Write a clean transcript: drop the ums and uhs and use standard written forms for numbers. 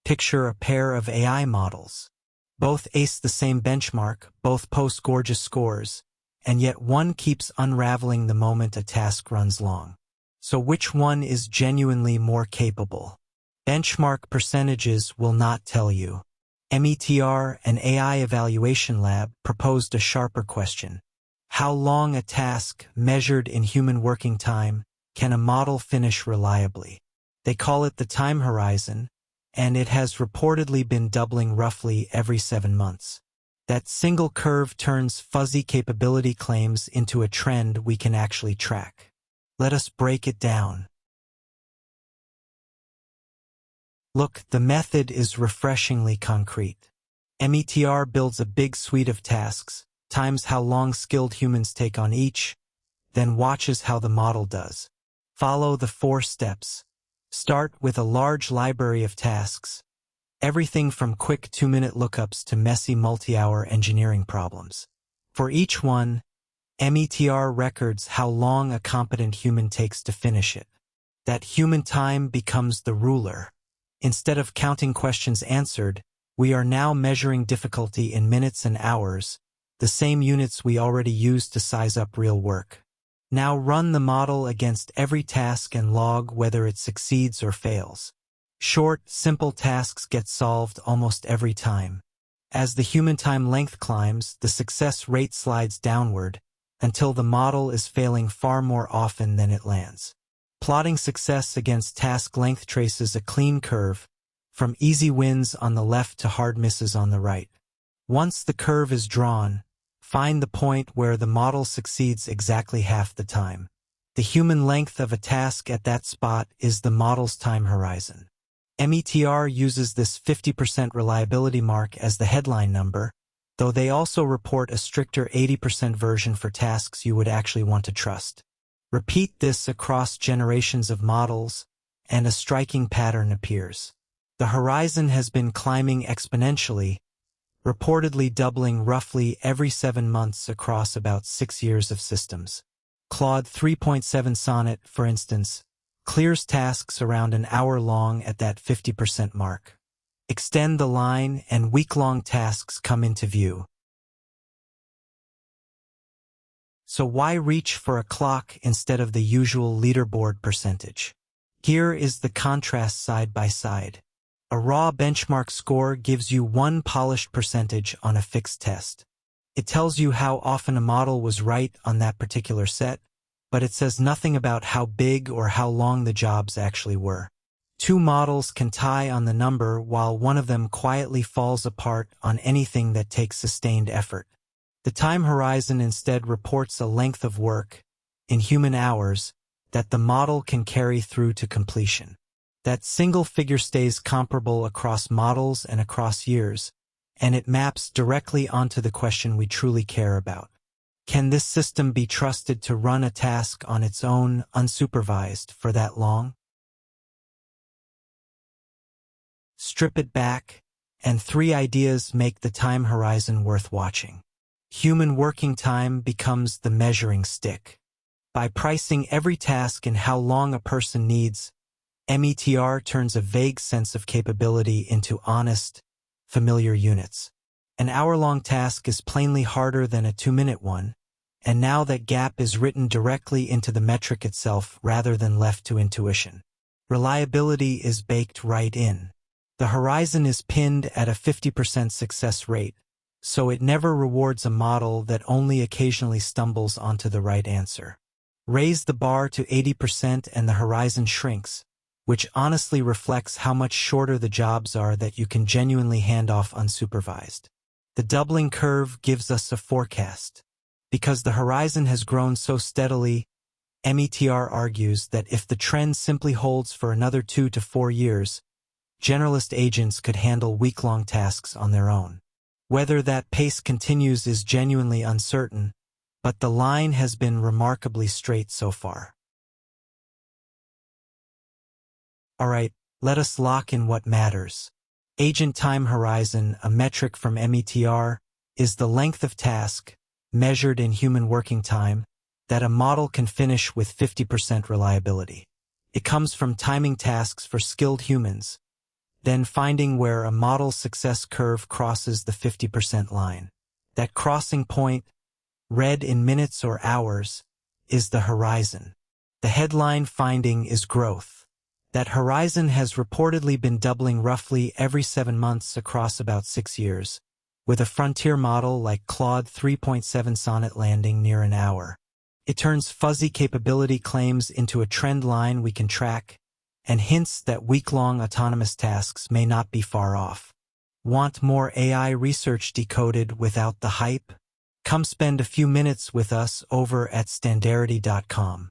Picture a pair of AI models. Both ace the same benchmark, both post gorgeous scores, and yet one keeps unraveling the moment a task runs long. So which one is genuinely more capable? Benchmark percentages will not tell you. METR, an AI evaluation lab, proposed a sharper question. How long a task, measured in human working time, can a model finish reliably? They call it the time horizon, and it has reportedly been doubling roughly every 7 months. That single curve turns fuzzy capability claims into a trend we can actually track. Let us break it down. Look, the method is refreshingly concrete. METR builds a big suite of tasks, times how long skilled humans take on each, then watches how the model does. Follow the 4 steps. Start with a large library of tasks, everything from quick 2-minute lookups to messy multi-hour engineering problems. For each one, METR records how long a competent human takes to finish it. That human time becomes the ruler. Instead of counting questions answered, we are now measuring difficulty in minutes and hours, the same units we already use to size up real work. Now run the model against every task and log whether it succeeds or fails. Short, simple tasks get solved almost every time. As the human time length climbs, the success rate slides downward until the model is failing far more often than it lands. Plotting success against task length traces a clean curve, from easy wins on the left to hard misses on the right. Once the curve is drawn, find the point where the model succeeds exactly half the time. The human length of a task at that spot is the model's time horizon. METR uses this 50% reliability mark as the headline number, though they also report a stricter 80% version for tasks you would actually want to trust. Repeat this across generations of models, and a striking pattern appears. The horizon has been climbing exponentially, reportedly doubling roughly every 7 months across about 6 years of systems. Claude 3.7 Sonnet, for instance, clears tasks around an hour long at that 50% mark. Extend the line and week-long tasks come into view. So why reach for a clock instead of the usual leaderboard percentage? Here is the contrast side by side. A raw benchmark score gives you one polished percentage on a fixed test. It tells you how often a model was right on that particular set, but it says nothing about how big or how long the jobs actually were. 2 models can tie on the number while one of them quietly falls apart on anything that takes sustained effort. The time horizon instead reports a length of work, in human hours, that the model can carry through to completion. That single figure stays comparable across models and across years, and it maps directly onto the question we truly care about. Can this system be trusted to run a task on its own, unsupervised, for that long? Strip it back, and 3 ideas make the time horizon worth watching. Human working time becomes the measuring stick. By pricing every task and how long a person needs, METR turns a vague sense of capability into honest, familiar units. An hour-long task is plainly harder than a 2-minute one, and now that gap is written directly into the metric itself rather than left to intuition. Reliability is baked right in. The horizon is pinned at a 50% success rate, so it never rewards a model that only occasionally stumbles onto the right answer. Raise the bar to 80% and the horizon shrinks, which honestly reflects how much shorter the jobs are that you can genuinely hand off unsupervised. The doubling curve gives us a forecast. Because the horizon has grown so steadily, METR argues that if the trend simply holds for another 2 to 4 years, generalist agents could handle week-long tasks on their own. Whether that pace continues is genuinely uncertain, but the line has been remarkably straight so far. Alright, let us lock in what matters. Agent time horizon, a metric from METR, is the length of task, measured in human working time, that a model can finish with 50% reliability. It comes from timing tasks for skilled humans, then finding where a model success curve crosses the 50% line. That crossing point, read in minutes or hours, is the horizon. The headline finding is growth. That horizon has reportedly been doubling roughly every 7 months across about 6 years, with a frontier model like Claude 3.7 Sonnet landing near an hour. It turns fuzzy capability claims into a trend line we can track, and hints that week-long autonomous tasks may not be far off. Want more AI research decoded without the hype? Come spend a few minutes with us over at standarity.com.